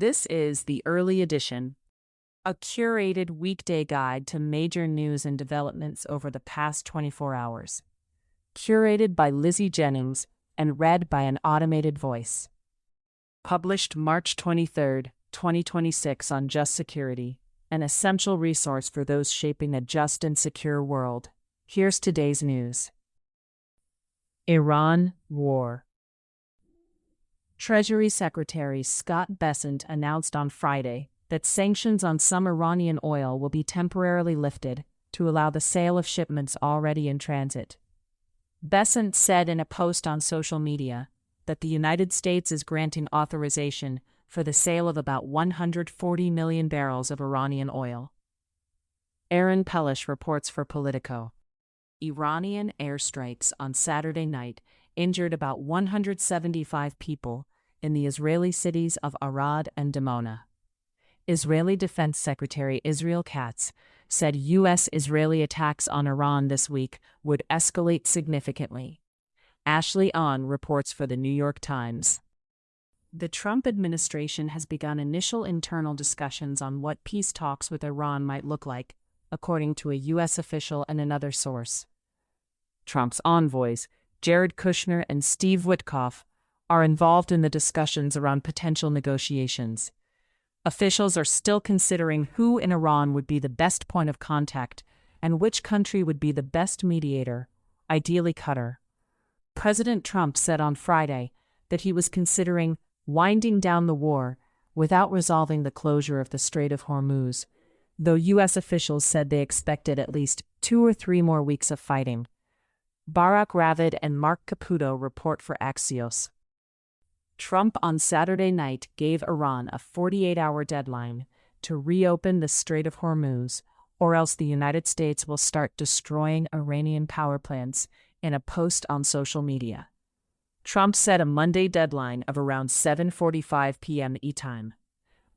This is the early edition, a curated weekday guide to major news and developments over the past 24 hours. Curated by Lizzie Jennings and read by an automated voice. Published March 23, 2026 on Just Security, an essential resource for those shaping a just and secure world. Here's today's news. Iran war. Treasury Secretary Scott Bessent announced on Friday that sanctions on some Iranian oil will be temporarily lifted to allow the sale of shipments already in transit. Bessent said in a post on social media that the United States is granting authorization for the sale of about 140 million barrels of Iranian oil. Aaron Pellish reports for Politico. Iranian airstrikes on Saturday night injured about 175 people in the Israeli cities of Arad and Dimona. Israeli Defense Secretary Israel Katz said U.S.-Israeli attacks on Iran this week would escalate significantly. Ashley Ahn reports for the New York Times. The Trump administration has begun initial internal discussions on what peace talks with Iran might look like, according to a U.S. official and another source. Trump's envoys, Jared Kushner and Steve Witkoff, are involved in the discussions around potential negotiations. Officials are still considering who in Iran would be the best point of contact and which country would be the best mediator, ideally Qatar. President Trump said on Friday that he was considering winding down the war without resolving the closure of the Strait of Hormuz, though U.S. officials said they expected at least 2 or 3 more weeks of fighting. Barak Ravid and Mark Caputo report for Axios. Trump on Saturday night gave Iran a 48-hour deadline to reopen the Strait of Hormuz, or else the United States will start destroying Iranian power plants in a post on social media. Trump set a Monday deadline of around 7:45 p.m. E-time.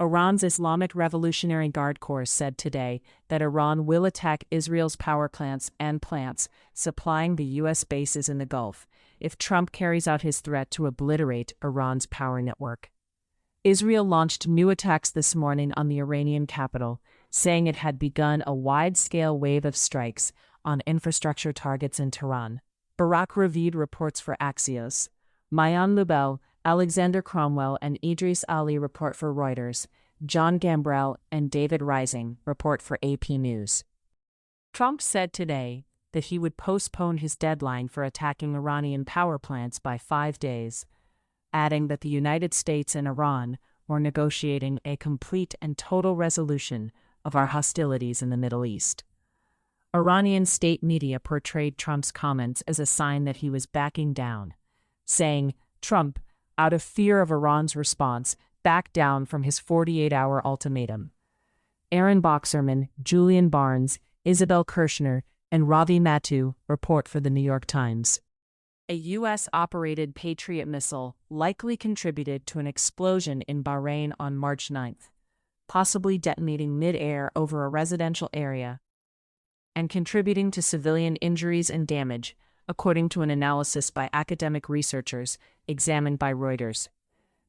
Iran's Islamic Revolutionary Guard Corps said today that Iran will attack Israel's power plants and plants supplying the U.S. bases in the Gulf if Trump carries out his threat to obliterate Iran's power network. Israel launched new attacks this morning on the Iranian capital, saying it had begun a wide-scale wave of strikes on infrastructure targets in Tehran. Barak Ravid reports for Axios. Mayan Lubel, Alexander Cromwell, and Idris Ali report for Reuters. John Gambrell and David Rising report for AP News. Trump said today that he would postpone his deadline for attacking Iranian power plants by 5 days, adding that the United States and Iran were negotiating a complete and total resolution of our hostilities in the Middle East. Iranian state media portrayed Trump's comments as a sign that he was backing down, saying, Trump, out of fear of Iran's response, backed down from his 48-hour ultimatum. Aaron Boxerman, Julian Barnes, Isabel Kirshner, and Ravi Mattu report for the New York Times. A U.S.-operated Patriot missile likely contributed to an explosion in Bahrain on March 9th, possibly detonating mid-air over a residential area and contributing to civilian injuries and damage, according to an analysis by academic researchers examined by Reuters.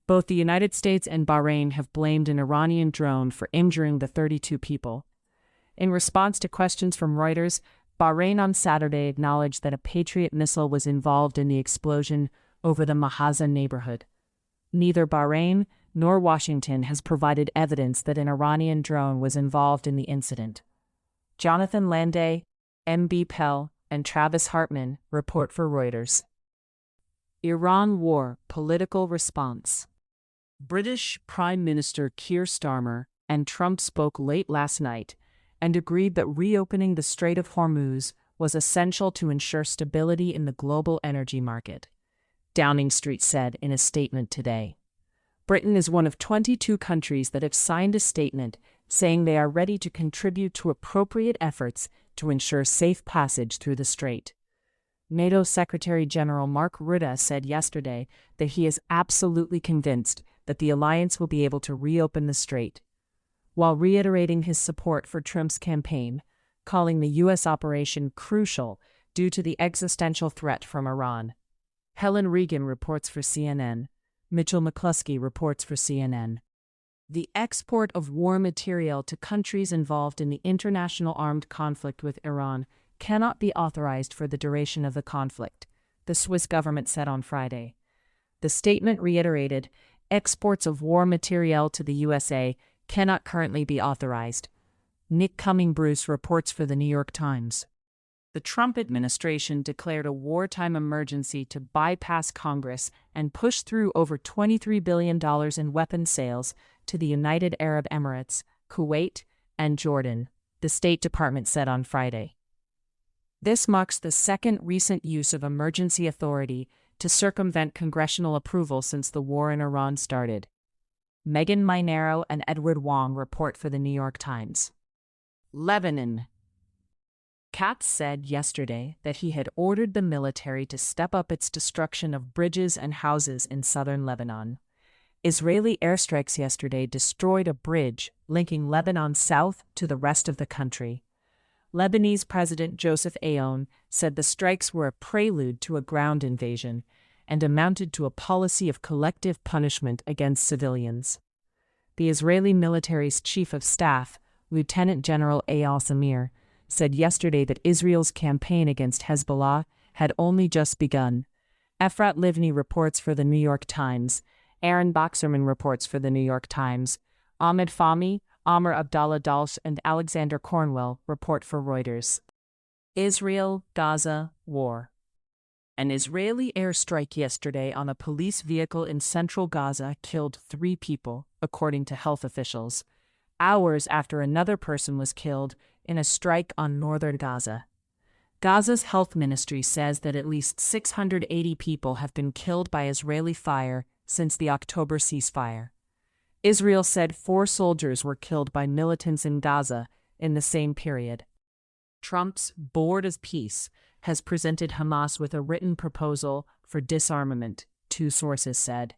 Both the United States and Bahrain have blamed an Iranian drone for injuring the 32 people. In response to questions from Reuters, Bahrain on Saturday acknowledged that a Patriot missile was involved in the explosion over the Mahaza neighborhood. Neither Bahrain nor Washington has provided evidence that an Iranian drone was involved in the incident. Jonathan Landay, M.B. Pell, and Travis Hartman report for Reuters. Iran war political response. British Prime Minister Keir Starmer and Trump spoke late last night and agreed that reopening the Strait of Hormuz was essential to ensure stability in the global energy market, Downing Street said in a statement today. Britain is one of 22 countries that have signed a statement saying they are ready to contribute to appropriate efforts to ensure safe passage through the strait. NATO Secretary General Mark Rutte said yesterday that he is absolutely convinced that the alliance will be able to reopen the strait, while reiterating his support for Trump's campaign, calling the U.S. operation crucial due to the existential threat from Iran. Helen Regan reports for CNN. Mitchell McCluskey reports for CNN. The export of war material to countries involved in the international armed conflict with Iran cannot be authorized for the duration of the conflict, the Swiss government said on Friday. The statement reiterated, exports of war materiel to the USA cannot currently be authorized. Nick Cumming-Bruce reports for the New York Times. The Trump administration declared a wartime emergency to bypass Congress and push through over $23 billion in weapons sales to the United Arab Emirates, Kuwait, and Jordan, the State Department said on Friday. This marks the second recent use of emergency authority to circumvent congressional approval since the war in Iran started. Megan Minero and Edward Wong report for the New York Times. Lebanon. Katz said yesterday that he had ordered the military to step up its destruction of bridges and houses in southern Lebanon. Israeli airstrikes yesterday destroyed a bridge linking Lebanon south to the rest of the country. Lebanese President Joseph Aoun said the strikes were a prelude to a ground invasion and amounted to a policy of collective punishment against civilians. The Israeli military's chief of staff, Lieutenant General Eyal Zamir, said yesterday that Israel's campaign against Hezbollah had only just begun. Efrat Livni reports for the New York Times. Aaron Boxerman reports for the New York Times. Ahmed Fahmy, Amr Abdallah Dalsh, and Alexander Cornwell report for Reuters. Israel-Gaza war. An Israeli airstrike yesterday on a police vehicle in central Gaza killed 3 people, according to health officials, hours after another person was killed in a strike on northern Gaza. Gaza's health ministry says that at least 680 people have been killed by Israeli fire since the October ceasefire. Israel said 4 soldiers were killed by militants in Gaza in the same period. Trump's Board of Peace has presented Hamas with a written proposal for disarmament, 2 sources said.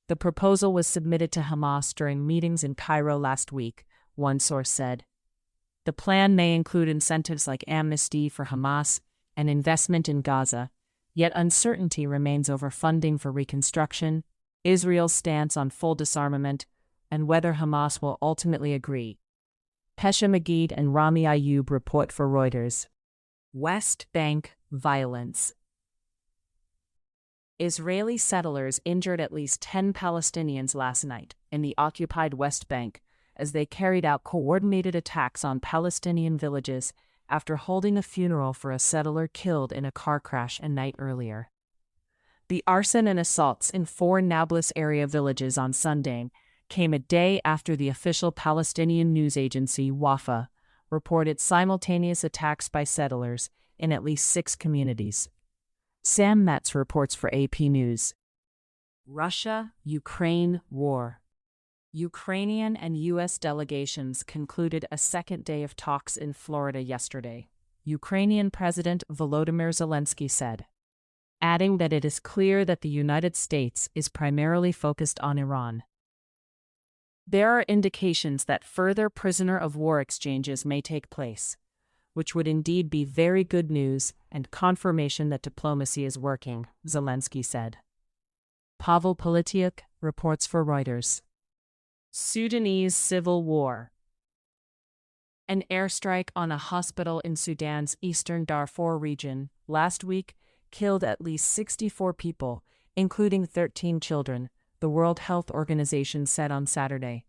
The proposal was submitted to Hamas during meetings in Cairo last week, one source said. The plan may include incentives like amnesty for Hamas and investment in Gaza, yet uncertainty remains over funding for reconstruction, Israel's stance on full disarmament, and whether Hamas will ultimately agree. Pesha Magid and Rami Ayoub report for Reuters. West Bank violence. Israeli settlers injured at least 10 Palestinians last night in the occupied West Bank as they carried out coordinated attacks on Palestinian villages after holding a funeral for a settler killed in a car crash a night earlier. The arson and assaults in 4 Nablus area villages on Sunday came a day after the official Palestinian news agency Wafa reported simultaneous attacks by settlers in at least 6 communities. Sam Metz reports for AP News. Russia-Ukraine war. Ukrainian and U.S. delegations concluded a second day of talks in Florida yesterday, Ukrainian President Volodymyr Zelensky said, adding that it is clear that the United States is primarily focused on Iran. There are indications that further prisoner of war exchanges may take place, which would indeed be very good news and confirmation that diplomacy is working, Zelensky said. Pavel Polityuk reports for Reuters. Sudanese civil war. An airstrike on a hospital in Sudan's eastern Darfur region last week killed at least 64 people, including 13 children, the World Health Organization said on Saturday.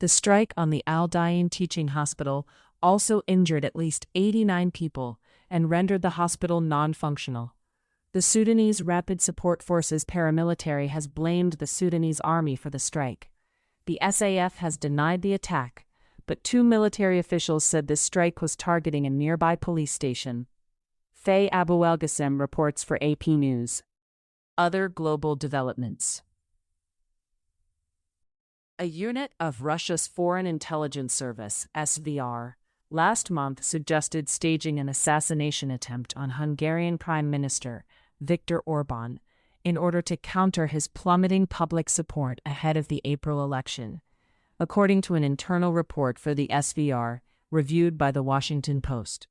The strike on the Al-Dain Teaching Hospital also injured at least 89 people and rendered the hospital non-functional. The Sudanese Rapid Support Forces paramilitary has blamed the Sudanese army for the strike. The SAF has denied the attack, but 2 military officials said this strike was targeting a nearby police station. Faye Abu-El-Ghassem reports for AP News. Other global developments. A unit of Russia's Foreign Intelligence Service, SVR, last month suggested staging an assassination attempt on Hungarian Prime Minister Viktor Orbán in order to counter his plummeting public support ahead of the April election, according to an internal report for the SVR reviewed by The Washington Post.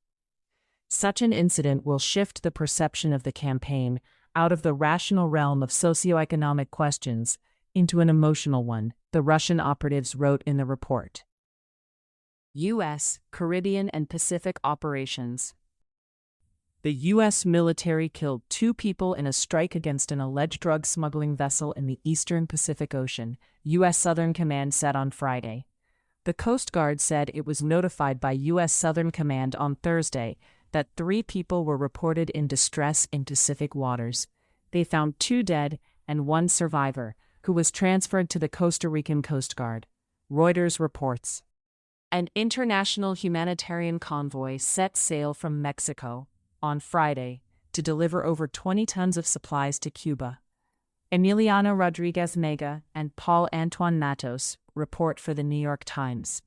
Such an incident will shift the perception of the campaign out of the rational realm of socioeconomic questions into an emotional one, the Russian operatives wrote in the report. U.S. Caribbean and Pacific operations. The U.S. military killed 2 people in a strike against an alleged drug smuggling vessel in the eastern Pacific Ocean, U.S. Southern Command said on Friday. The Coast Guard said it was notified by U.S. Southern Command on Thursday that 3 people were reported in distress in Pacific waters. They found 2 dead and 1 survivor, who was transferred to the Costa Rican Coast Guard. Reuters reports. An international humanitarian convoy set sail from Mexico on Friday to deliver over 20 tons of supplies to Cuba. Emiliano Rodriguez Mega and Paul Antoine Matos report for the New York Times.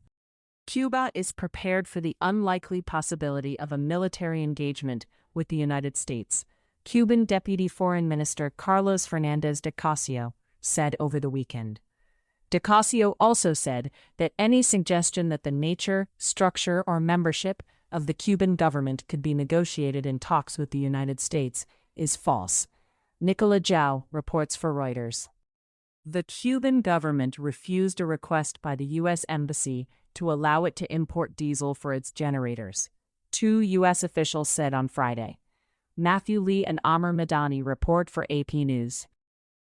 Cuba is prepared for the unlikely possibility of a military engagement with the United States, Cuban Deputy Foreign Minister Carlos Fernández de Casio said over the weekend. De Casio also said that any suggestion that the nature, structure, or membership of the Cuban government could be negotiated in talks with the United States is false. Nicola Zhao reports for Reuters. The Cuban government refused a request by the U.S. Embassy to allow it to import diesel for its generators, 2 U.S. officials said on Friday. Matthew Lee and Amr Madani report for AP News.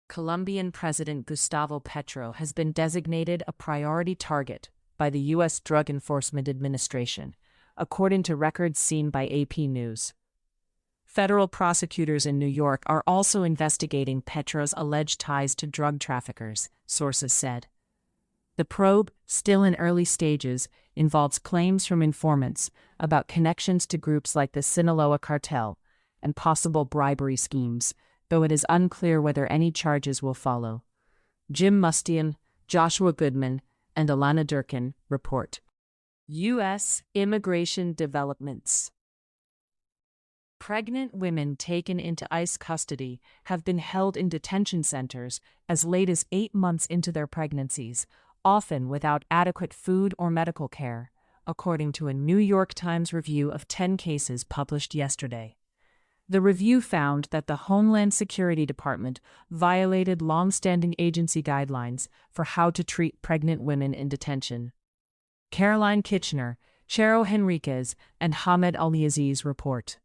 Colombian President Gustavo Petro has been designated a priority target by the U.S. Drug Enforcement Administration, according to records seen by AP News. Federal prosecutors in New York are also investigating Petro's alleged ties to drug traffickers, sources said. The probe, still in early stages, involves claims from informants about connections to groups like the Sinaloa cartel and possible bribery schemes, though it is unclear whether any charges will follow. Jim Mustian, Joshua Goodman, and Alana Durkin report. U.S. immigration developments. Pregnant women taken into ICE custody have been held in detention centers as late as 8 months into their pregnancies, often without adequate food or medical care, according to a New York Times review of 10 cases published yesterday. The review found that the Homeland Security Department violated long-standing agency guidelines for how to treat pregnant women in detention. Caroline Kitchener, Chero Henriquez, and Hamed Aliaziz report.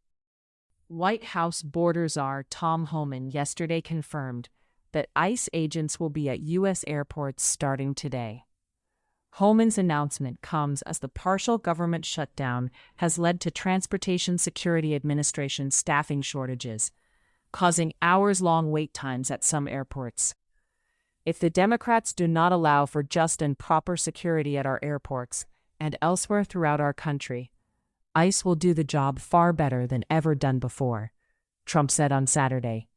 White House border czar Tom Homan yesterday confirmed that ICE agents will be at U.S. airports starting today. Homan's announcement comes as the partial government shutdown has led to Transportation Security Administration staffing shortages, causing hours-long wait times at some airports. If the Democrats do not allow for just and proper security at our airports and elsewhere throughout our country, ICE will do the job far better than ever done before, Trump said on Saturday.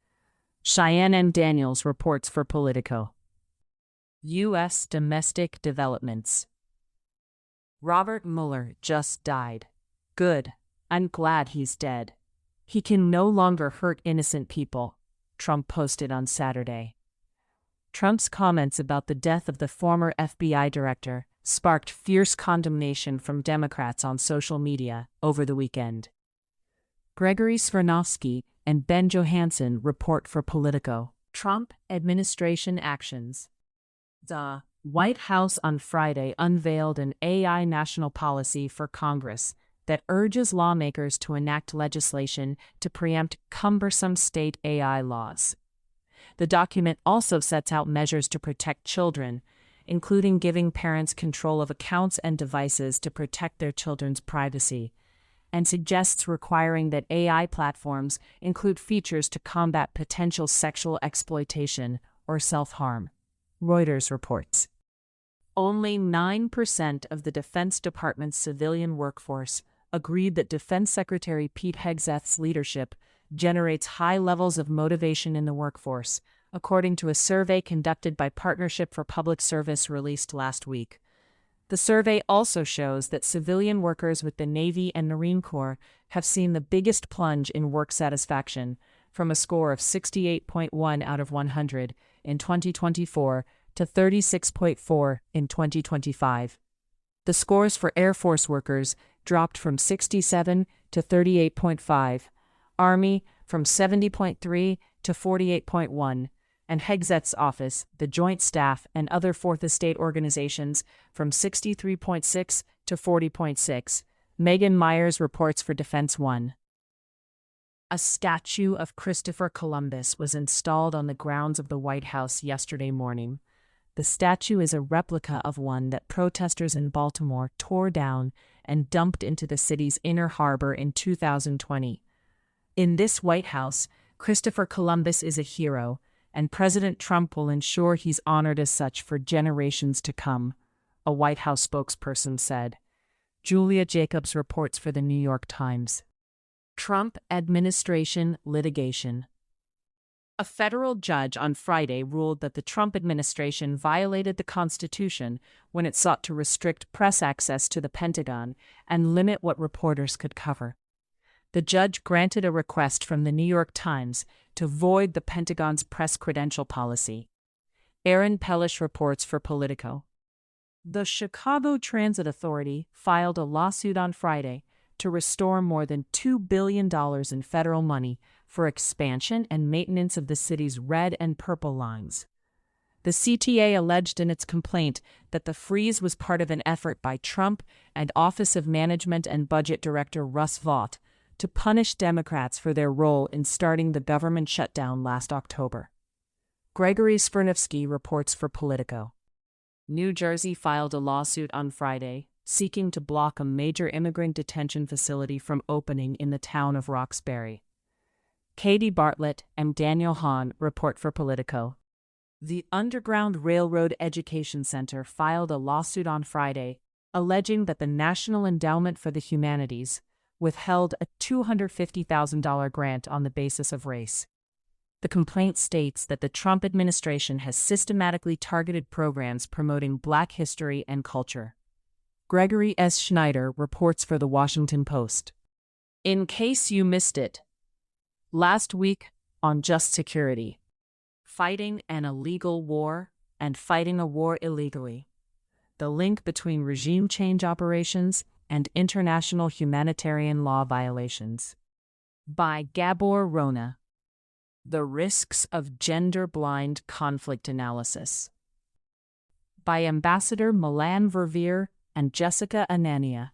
Cheyenne M. Daniels reports for Politico. U.S. domestic developments. Robert Mueller just died. Good. I'm glad he's dead. He can no longer hurt innocent people, Trump posted on Saturday. Trump's comments about the death of the former FBI director sparked fierce condemnation from Democrats on social media over the weekend. Gregory Svirnovsky and Ben Johansson report for Politico. Trump administration actions. The White House on Friday unveiled an AI national policy for Congress that urges lawmakers to enact legislation to preempt cumbersome state AI laws. The document also sets out measures to protect children, including giving parents control of accounts and devices to protect their children's privacy, and suggests requiring that AI platforms include features to combat potential sexual exploitation or self-harm. Reuters reports. Only 9% of the Defense Department's civilian workforce agreed that Defense Secretary Pete Hegseth's leadership generates high levels of motivation in the workforce, according to a survey conducted by Partnership for Public Service released last week. The survey also shows that civilian workers with the Navy and Marine Corps have seen the biggest plunge in work satisfaction, from a score of 68.1 out of 100 in 2024 to 36.4 in 2025. The scores for Air Force workers dropped from 67 to 38.5, Army from 70.3 to 48.1, and Hegzet's office, the Joint Staff, and other Fourth Estate organizations from 63.6 to 40.6. Megan Myers reports for Defense One. A statue of Christopher Columbus was installed on the grounds of the White House yesterday morning. The statue is a replica of one that protesters in Baltimore tore down and dumped into the city's inner harbor in 2020. In this White House, Christopher Columbus is a hero, and President Trump will ensure he's honored as such for generations to come, a White House spokesperson said. Julia Jacobs reports for the New York Times. Trump administration litigation. A federal judge on Friday ruled that the Trump administration violated the Constitution when it sought to restrict press access to the Pentagon and limit what reporters could cover. The judge granted a request from the New York Times to void the Pentagon's press credential policy. Aaron Pellish reports for Politico. The Chicago Transit Authority filed a lawsuit on Friday to restore more than $2 billion in federal money for expansion and maintenance of the city's red and purple lines. The CTA alleged in its complaint that the freeze was part of an effort by Trump and Office of Management and Budget Director Russ Vought to punish Democrats for their role in starting the government shutdown last October. Gregory Svirnovsky reports for Politico. New Jersey filed a lawsuit on Friday seeking to block a major immigrant detention facility from opening in the town of Roxbury. Katie Bartlett and Daniel Hahn report for Politico. The Underground Railroad Education Center filed a lawsuit on Friday alleging that the National Endowment for the Humanities withheld a $250,000 grant on the basis of race. The complaint states that the Trump administration has systematically targeted programs promoting Black history and culture. Gregory S. Schneider reports for The Washington Post. In case you missed it, last week on Just Security, fighting an illegal war and fighting a war illegally, the link between regime change operations and international humanitarian law violations. By Gabor Rona. The Risks of Gender-Blind Conflict Analysis. By Ambassador Milan Verveer and Jessica Anania.